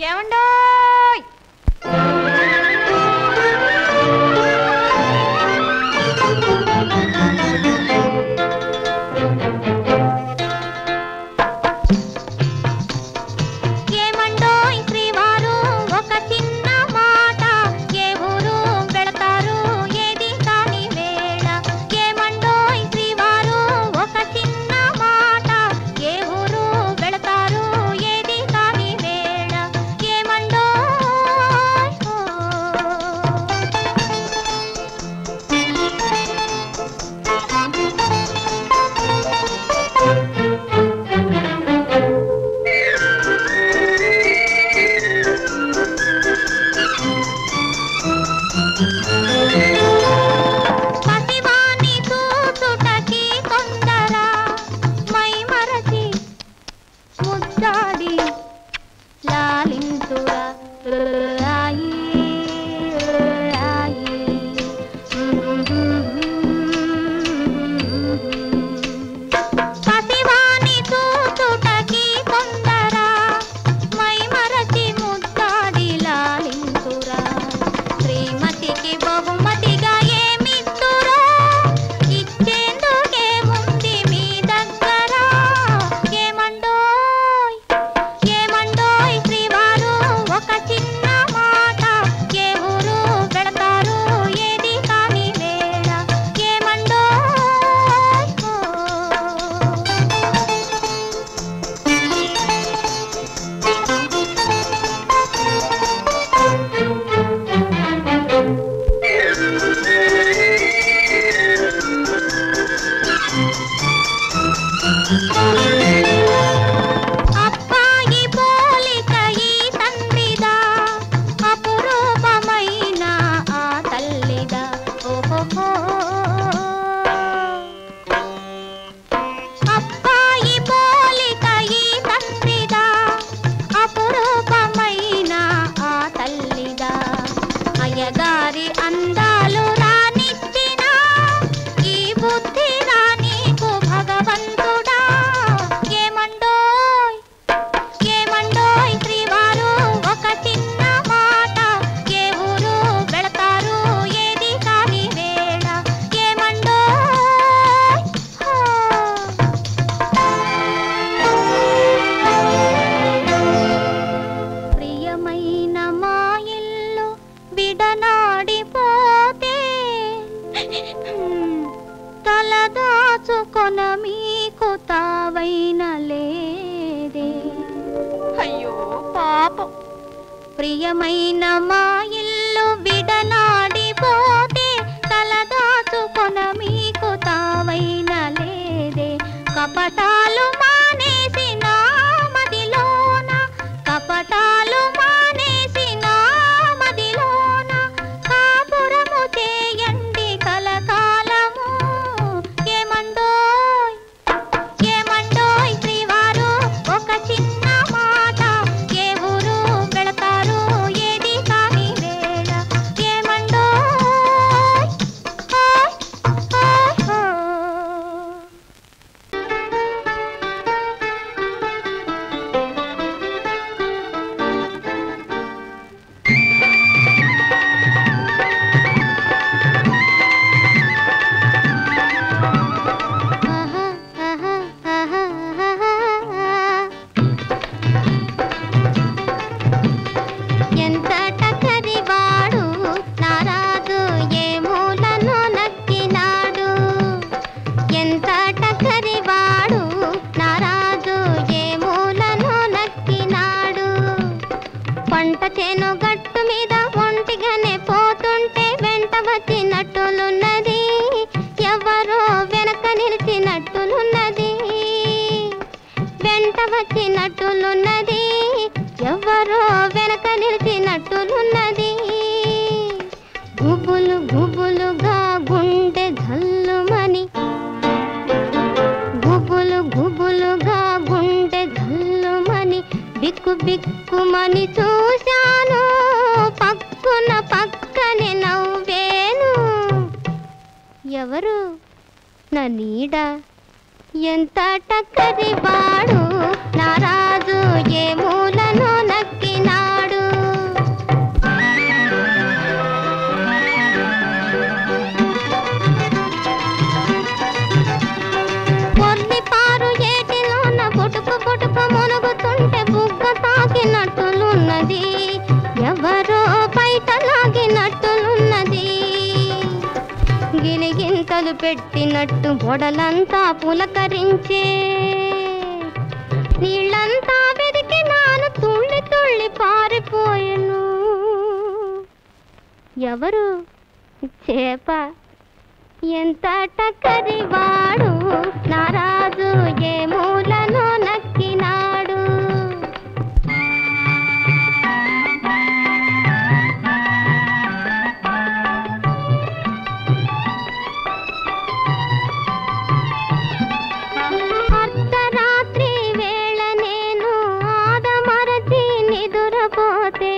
ఏమండోయ్ ప్రియమైన మా ఇల్లు విడనాడిపోతే తలదాచుకొన మీకు తావైన లేదే కపటాలు మానేసి నా మదిలోన కపటాలు మానేసి నా మదిలోన కాపురము చేయండి కలకాలము ఏమండోయ్ ఏమండోయ్ శ్రీవారు ఒక చిన్న మాట ఏ ఊరు వెళతారు ఏది కాని వేళ ఏమండోయ్ ఎంత టకరివాడు నారాజు ఏ మూలను నక్కినాడు ఎంత టకరివాడు నారాజు ఏ మూలను నక్కినాడు పంట చేను గట్టు మీద ఒంటిగానే పోతుంటే వెంట వచ్చినట్టులున్నది ఎవరో వెనక నిలిచినట్టులున్నది వెంట వచ్చినట్టులున్నది ఎవరో వెనక నిలిచినట్టులున్నది గుబులు గుబులుగా గుండె జల్లుమని గుబులు గుబులుగా గుండె జల్లుమని బిక్కు బిక్కుమని చూశాను పక్కున పక్కనే నవ్వేను ఎవరు నా నీడ ఎంత టక్కరివాడు నారాజు ఏ మూలను నక్కినాడు పెట్టినట్టు బొడలంతా పులకరించే నీళ్ళంతా వెదికి నాను తుళ్ళి తుళ్ళి పారిపోయెను. ఎవరు? చేప. ఎంత టక్కరివాడు నారాజు ఏ మూలను నక్కినాడు. అర్ధరాత్రి వేళ నేను ఆదమరచి నిదురపోతే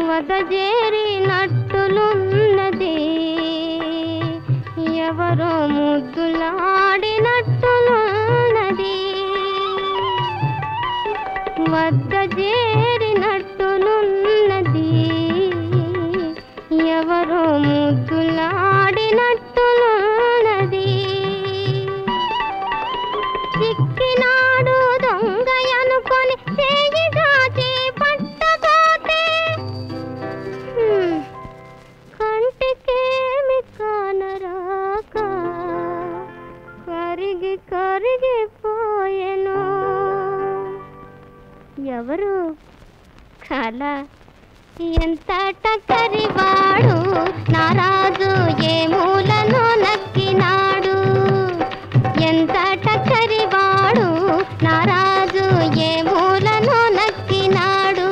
వదజేరినట్టులున్నది ఎవరో ముద్దులాడినట్టులున్నది వద్ద చేరినట్టులున్నది ఎవరో ముద్దులాడినట్టులున్నది. చిక్కినాడు దొంగ అనుకొని చేయి దాచి పట్టబోతే కంటికేమి కానరాక కరిగి కరిగిపోయెను. ఎవరు? కళ. ఎంత టక్కరివాడు నారాజు ఏ మూలను నక్కినాడు. ఎంత టక్కరివాడు నారాజు ఏ మూలను నక్కినాడు.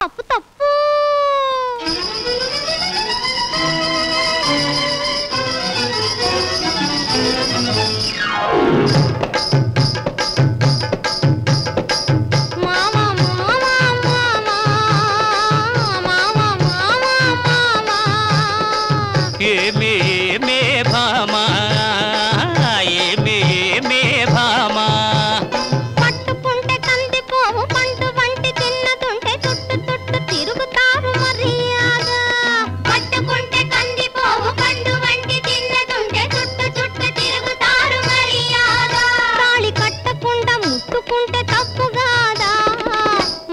తప్పు తప్పు. పట్టుకుంటే కందిపోవు పండు వంటి తిన్నదుంటే చుట్టు చుట్టు తిరుగుతారు మర్యాద. పట్టుకుంటే కందిపోవు పండు వంటి తిన్నదుంటే చుట్టు చుట్టు తిరుగుతారు మర్యాద. తాళి కట్టకుండా ముట్టుకుంటే తప్పు కాదా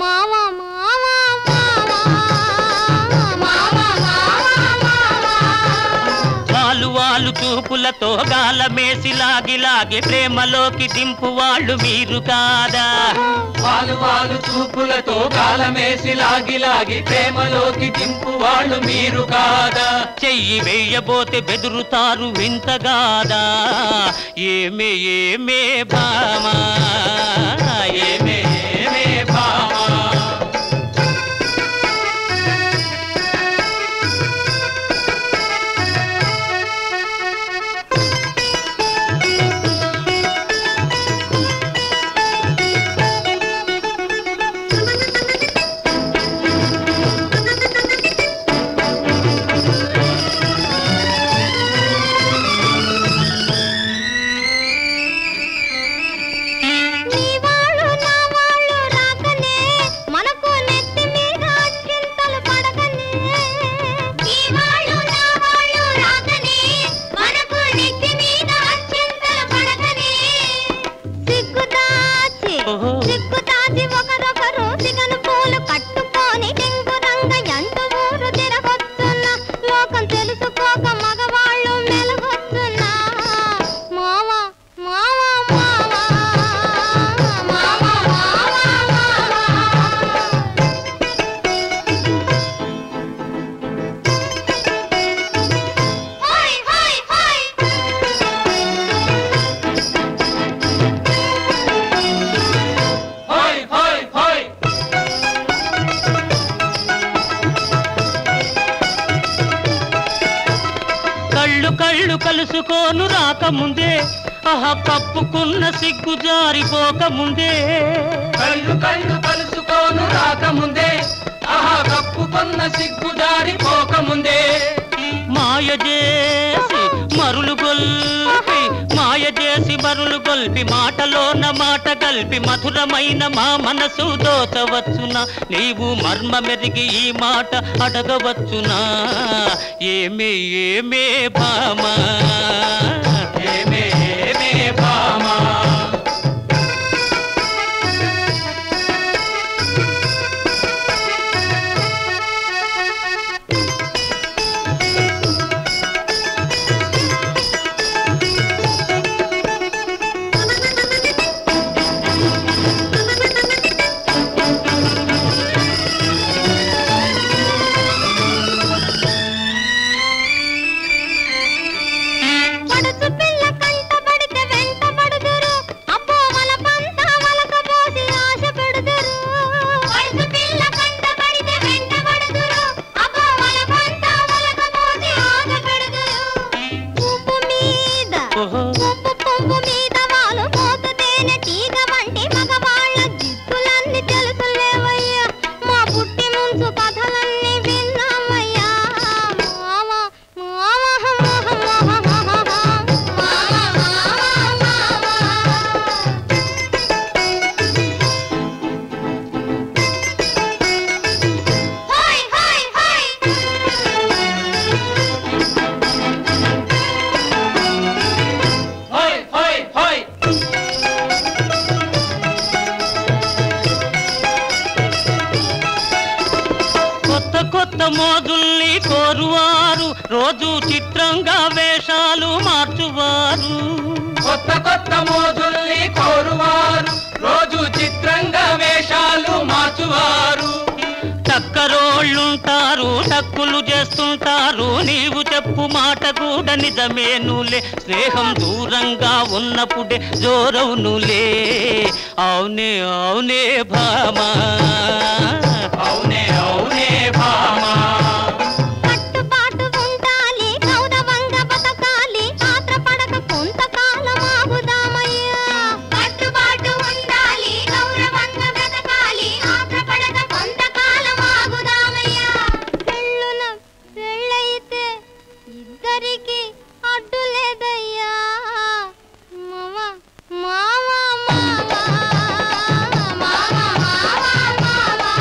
మావా మావా మావా మావా మావా. వాలు వాలు చూపులతో గాలమేసి లాగి లాగి ప్రేమలోకి దింపు వాళ్ళు మీరు కాదా. వాలు వాలు చూపులతో గాలమేసి లాగి లాగి ప్రేమలోకి దింపు వాళ్ళు మీరు కాదా. చెయ్యి వేయబోతే బెదురుతారు వింతగాదా. ఏమే ఏమే భామా ఏమే ఏమే భామా. నీ వాళ్ళు నా వాళ్ళు రాకనే మనకు నెత్తి మీద చింతలు పడకనే. నీ వాళ్ళు నా వాళ్ళు రాకనే మనకు నెత్తి మీద చింతలు పడకనే. సిగ్గుదాచి సిగ్గుదాచి ఒకరొకరు సిగను పూలు కట్టుకొని టింగురంగ ఎంటు ఊరు తిరగొస్తున్నా. లోకం తెలుసుకోక మగవాళ్ళు మెలగొస్తున్నా. మావా మావా మావా మావా మావా. హోయ్ హోయ్ హోయ్. హోయ్ హోయ్ హోయ్. కళ్ళు కళ్ళు కలుసుకోను రాకముందే ఆహా కప్పుకున్న సిగ్గు జారిపోకముందే. కళ్ళు కళ్ళు కలుసుకోను రాకముందే ఆహా కప్పుకున్న సిగ్గు జారిపోకముందే. మాయ చేసి మరులు గొల్పి మాయ చేసి మరులు గొల్పి మాటలోన మాట గల్పి మధురమైన మా మనసు దోచవచ్చునా. నీవు మర్మమెరిగి ఈ మాట అడగవచ్చునా. ఏమే ఏమే భామా ఏమే ఏమే భామా. వేషాలు మార్చువారు, కొత్త కొత్త మోజుల్ని కోరువారు, రోజు చిత్రంగా వేషాలు మార్చువారు. చక్కరోళ్ళుంటారు, టక్కులు చేస్తుంటారు, నీవు చెప్పు మాట కూడా నిజమేనులే. స్నేహం దూరంగా ఉన్నప్పుడే జోరవునులే. అవునే అవునే భామా, అవునే అవునే భామా. కట్టుబాటు ఉండాలి, గౌరవంగా బతకాలి, ఆత్రపడక కొంతకాలం ఆగుదామయ్యా. కట్టుబాటు ఉండాలి, గౌరవంగా బతకాలి, ఆత్రపడక కొంతకాలం ఆగుదామయ్యా. పెళ్ళున పెళ్ళైతే ఇద్దరికి అడ్డు లేదయ్యా. మావా మావా మావా మావా మావా మావా.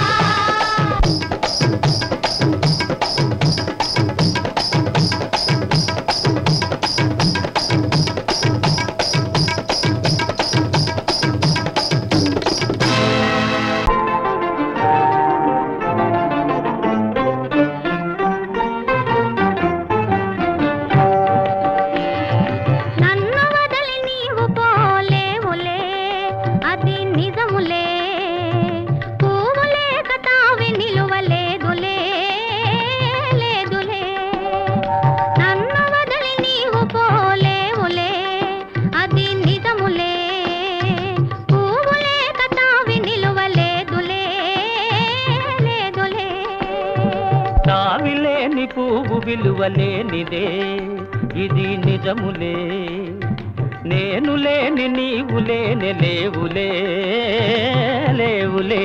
నన్ను వదిలి నీవు పోలేవులే, అది నిజములే. పువ్వు లేక తావి నిలువలేదులే, లేదులే. నన్ను వదిలి నీవు పోలేవులే, అది నిజములే. పువ్వు లేక తావి నిలువలేదులే, లేదులే. తావిలేని పువ్వు విలువలేనిదే, ఇది నిజములే. నేను లేని నీవు లేని లేవులే, లేవులే.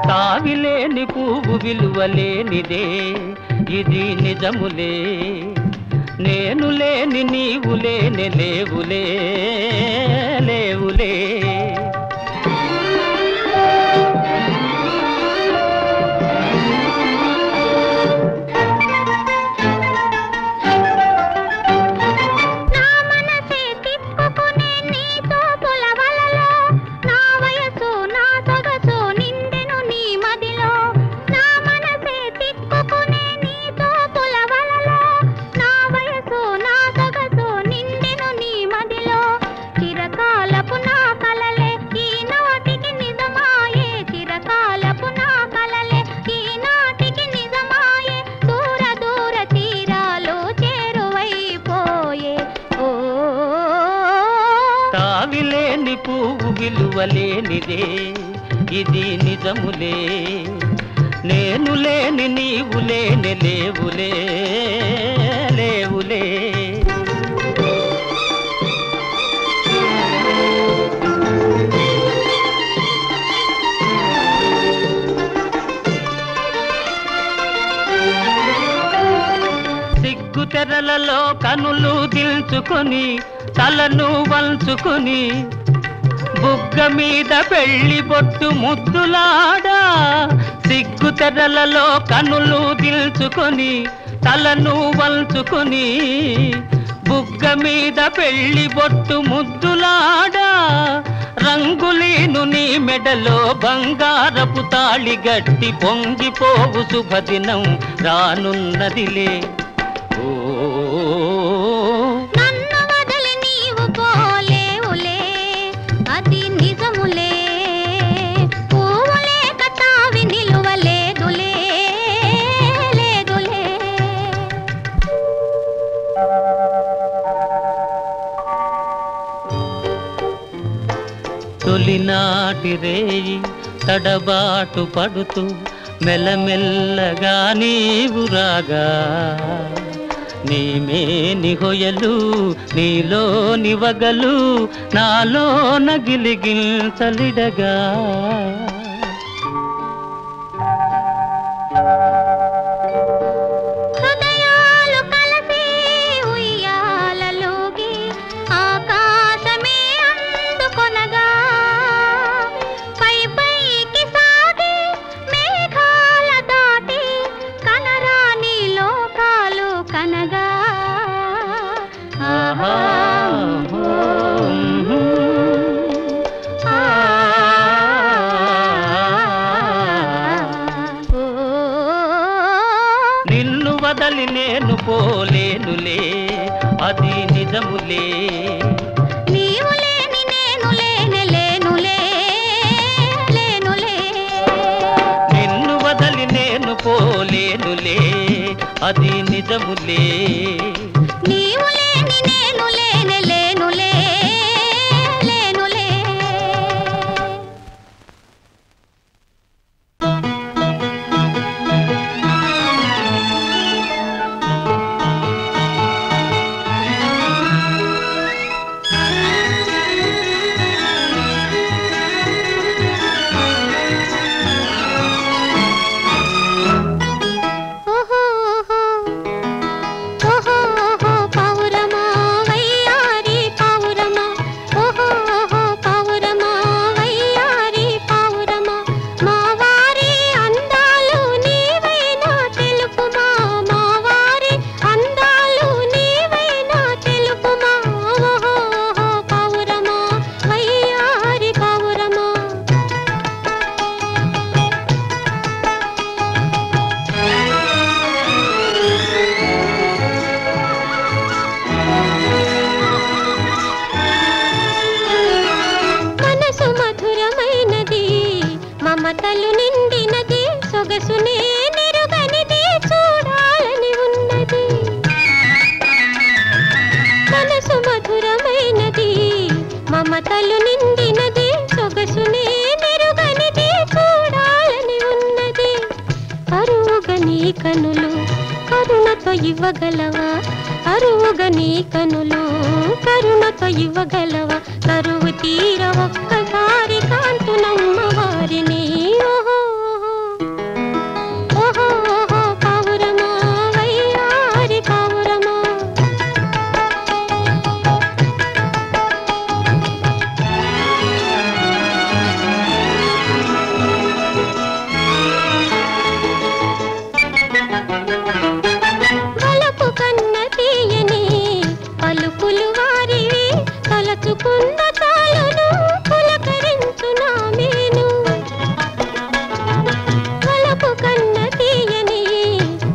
తావిలేని పువ్వు విలువలేనిదే, ఇది నిజములే. నేను లేని నీవు లేని లేవులే, లేవులే. నా మనసే తిప్పుకునే నీతో పులవలలో, నా వయసు నా సొగసు నిండెను నీ మదిలో. నా మనసే తిప్పుకునే నీతో పులవలలో, నా వయసు నా సొగసు నిండెను నీ మదిలో. చిరకాలపు నా కలలే ఈనాటికి నిజమాయే, చిరకాలపు నా కలలే ఈనాటికి నిజమాయే. దూర దూర తీరాలు చేరువైపోయే. ఓ తావిలేని పువ్వు విలువలేనిదే, ఇది నిజములే. నేను లేని నీవు లేని లేవులే, లేవులే. సిగ్గు తెరలలో కనులు దిల్చుకొని, తలను వంచుకొని, బుగ్గ మీద పెళ్లి బొట్టు ముద్దులాడా. సిగ్గు తెరలలో కనులు దిల్చుకొని, తలను వంచుకొని, బుగ్గ మీద పెళ్లి బొట్టు ముద్దులాడా. రంగులీను నీ మెడలో బంగారపు తాళి గట్టి పొంగిపోవు శుభదినం రానున్నదిలే. ఓ నన్ను వదిలి నీవు పోలేవులే, అది నిజములే. పువ్వు లేక తావి నిలువలేదులే, లేదులే. తొలినాటి రేయి తడబాటు పడుతూ మెల్లమెల్లగా నీవు రాగా, నీమేని హొయలు నీలో నివగలు నాలో నగిలిగించలిడగా. హృదయాలు కలిసి ఉయ్యాలలోగి ఆకాశమే అందుకొనగా, పై పైకి సాగి మేఘాల దాటి కనరాని లోకాలు కనగా. ఆహా, నిన్ను వదలి నేను పోలేనులే, అది నిజములే. నీవు లేని నేను లేనే లేనులే లేనులే. నిన్ను వదలి నేను పోలేనులే, అది నిజములే. నీవు లేని నేను లేనే లేనులే లేనులే. మమతలు నిండినది సొగసునే నెరుగనిది చూడాలని ఉన్నది. మనసు మధురమైనది మమతలు నిండినది సొగసునే నెరుగనిది చూడాలని ఉన్నది. కరువుగా నీ కనులు కరుణతో ఇవ్వగలవా, కరువుగా నీ కనులు కరుణతో ఇవ్వగలవా. కరువు తీర ఒక్కసారి కాంతునమ్మ వారిని. ఓహో ఓహో ఓహో పావురమా వయ్యారి పావురమా. వలపు కన్న తీయని పలుకులు వారివి, తలచుకున్న చాలును పులకరించునా మేను. వలపు కన్న తీయని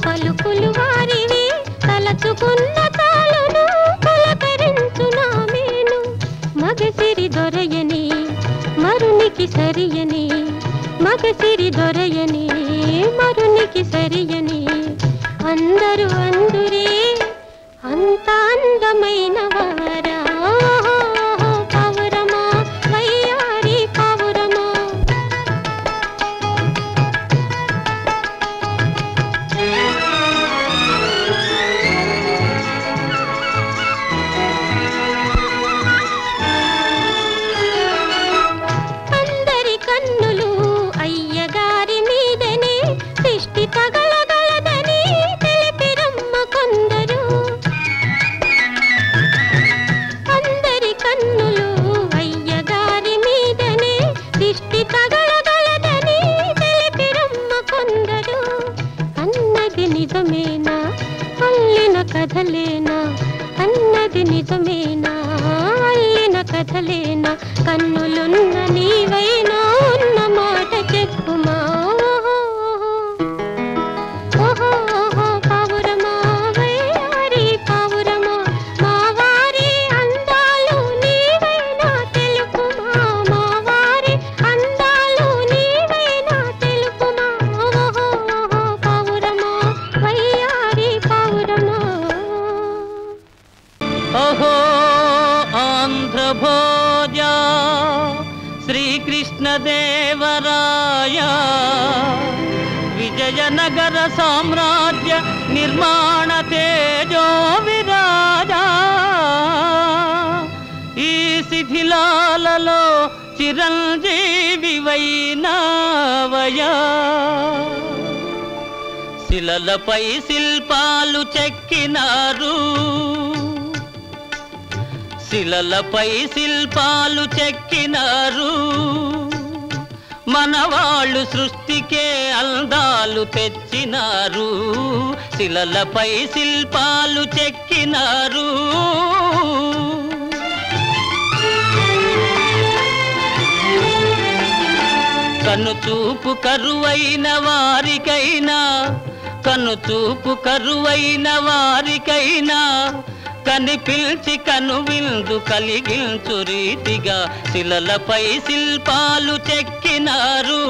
పలుకులు వారివి, తలచుకున్న చాలును పులకరించునా మేను. మగసిరి దొరయని మరునికి సరియని, మగసిరి దొరయని మరునికి సరియని. అందరూ అందురే అంత అందమైన వారా. పావురమా వయ్యారి పావురమా. అందరి కన్నులు అయ్యగారి మీదనే దిష్టి తగలగలదని తెలిపిరమ్మ కొందరు. అందరి కన్నులు అయ్యగారి మీదనే దిష్టి తగలగలదని తెలిపిరమ్మ కొందరు. అన్నది నిజమేనా అల్లిన కథలేనా, అన్నది నిజమేనా అల్లిన కథలేనా. కన్నులున్న నీవైనా ఉన్న మాట చెప్పుమా. ఓహో ఓహో పావురమా వయ్యారి పావురమా. మా వారి అందాలు నీవైనా తెలుపుమా, మా వారి అందాలు నీవైనా తెలుపుమా. ఓహో ఓహో పావురమా వయ్యారి పావురమా. ఓహో ఆంధ్రభోజ శ్రీకృష్ణదేవరాయ, విజయనగర సామ్రాజ్య నిర్మాణ తేజో విరాజా. ఈ శిథిలాలలో చిరంజీవి వైనావయా. శిలలపై శిల్పాలు చెక్కినారు, శిలలపై శిల్పాలు చెక్కినారు. మనవాళ్ళు సృష్టికే అందాలు తెచ్చినారు, శిలలపై శిల్పాలు చెక్కినారు. కనుచూపు కరువైన వారికైనా, కనుచూపు కరువైన వారికైనా కనిపిల్చి కనువిందు కలిగించు రీతిగా శిలలపై శిల్పాలు చెక్కినారు.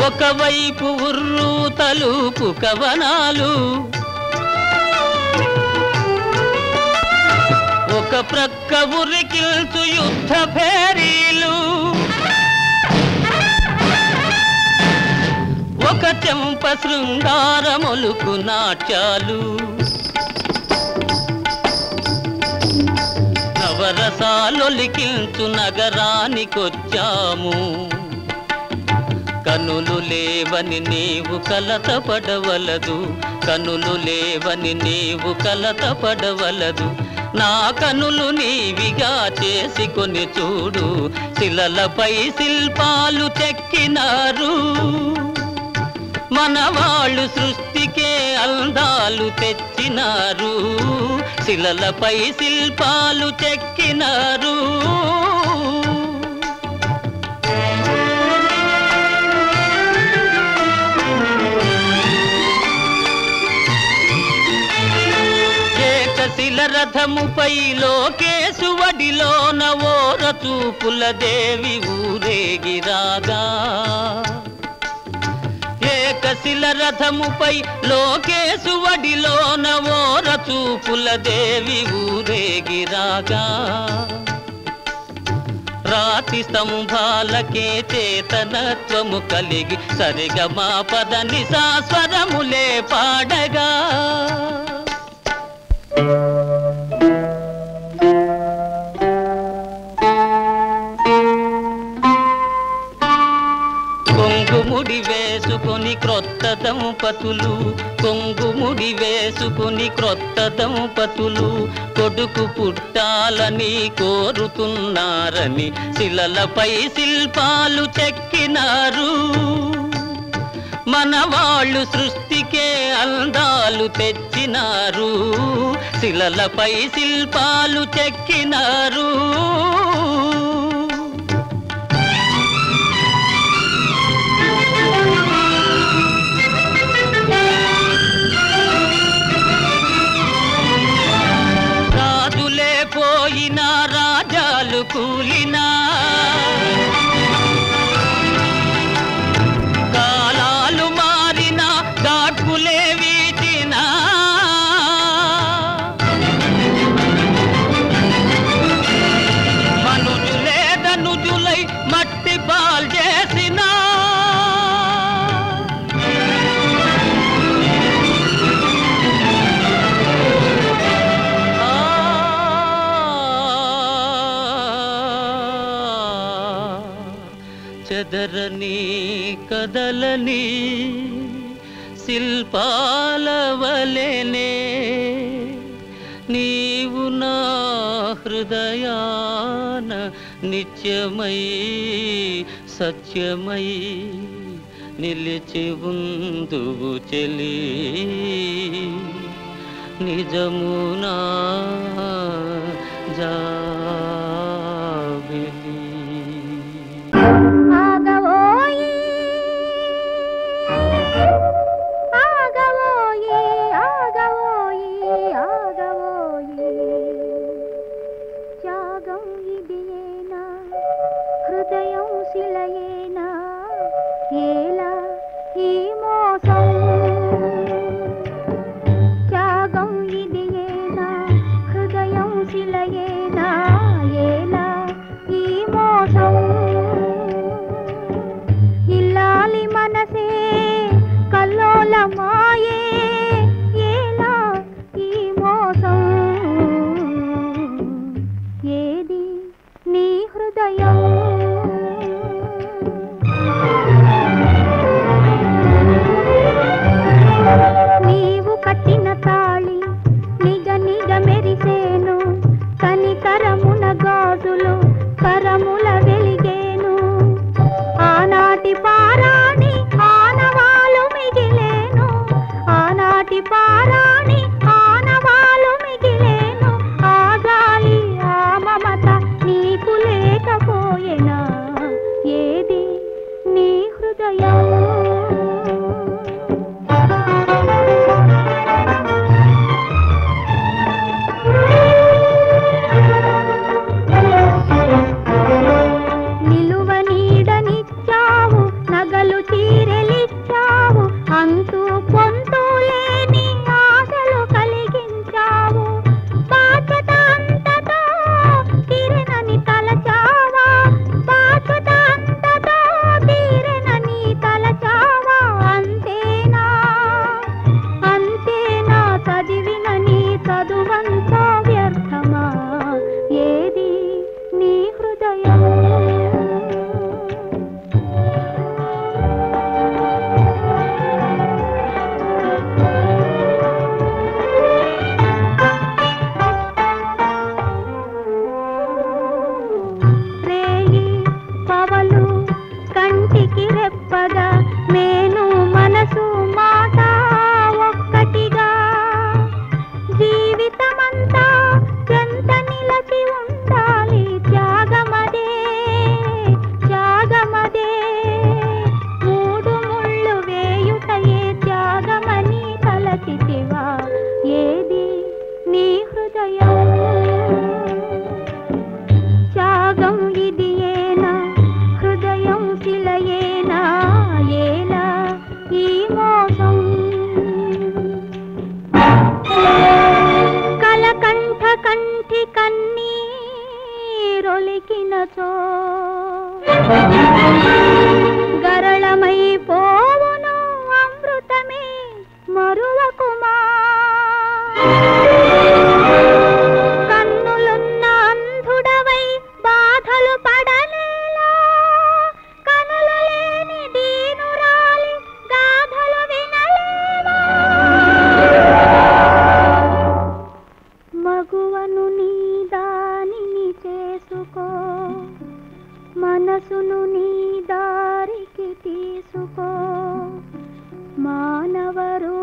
ఒకవైపు ఉర్రు తలుపు కవనాలు, ఒక ప్రక్క ఉరికిల్చు యుద్ధ భేరీలు, ఒక చెంప శృంగారములుకు నాట్యాలు. నవరసాలొలికిల్చు నగరానికొచ్చాము. కనులు లేవని నీవు కలతపడవలదు, కనులు లేవని నీవు కలతపడవలదు. నా కనులు నీవిగా చేసుకొని చూడు, శిలలపై శిల్పాలు చెక్కినారు. మనవాళ్ళు సృష్టికే అందాలు తెచ్చినారు, శిలలపై శిల్పాలు చెక్కినారు. శిల రథముపై లోకేశువడిలోన ఓర చూపుల దేవి ఊరేగిరాగా, ఏకశిల రథముపై లోకేశువడిలోన ఓర చూపుల దేవి ఊరేగిరాగా. రాతి స్తంభాలకే చేతనత్వము కలిగి సరిగమా పద నిసా స్వరములే పాడగా. కొంగుముడి వేసుకొని క్రొత్త దంపతులు, కొంగుముడి వేసుకొని క్రొత్త దంపతులు కొడుకు పుట్టాలని కోరుతున్నారని శిలలపై శిల్పాలు చెక్కినారు. మనవాళ్ళు సృష్టికే అందాలు తెచ్చినారు, శిలలపై శిల్పాలు చెక్కినారు. రాజులే పోయినా రాజాలు కూలినా, కాలాలు మారినా గాడ్పులే వీచినా, మనుజులే ధనుజులై మట్టి పాల్ చేసినా, చెదరని కదలని శిల్పాల వలెనే నీవు నా హృదయాన నిత్యమై సత్యమై నిలిచి ఉందువు చెలి, నిజమునా జాబిలి. ఆగవోయి ఆగవోయి ఆగవోయి ఆగవోయి, త్యాగం ఇదియేనా హృదయం శిలయేనా, ఏలా ఈ మోసం. త్యాగం ఇదియేనా హృదయం శిలయేనా, ఏలా ఈ మోసం. ఇల్లాలి మనసే కల్లోలమాయే, ఏలా ఈ మోసం. ఏది నీ హృదయం. కంటికి రెప్పగా మేను మనసు మాట ఒక్కటిగా జీవితమంతా చెంత నిలచి ఉండాలి త్యాగమదే త్యాగమదే మూడు ముళ్ళు వేయుటయే త్యాగమని తలచితివా ఏది నీ హృదయం త్యాగం ఇది ఏనా హృదయం శిలయేనా ఏలా ఈ మోసం కలకంఠ కంఠి కన్నీరొలికినచో గరళమై పోవును అమృతమే మరువకుమా కన్నులున్న అంధుడవై బాధలు పడలేలా కనులు లేని దీనురాలి గాథలు వినలేవా మగువను నీ దానిని చేసుకో మనసును నీ దారికి తీసుకో మానవరు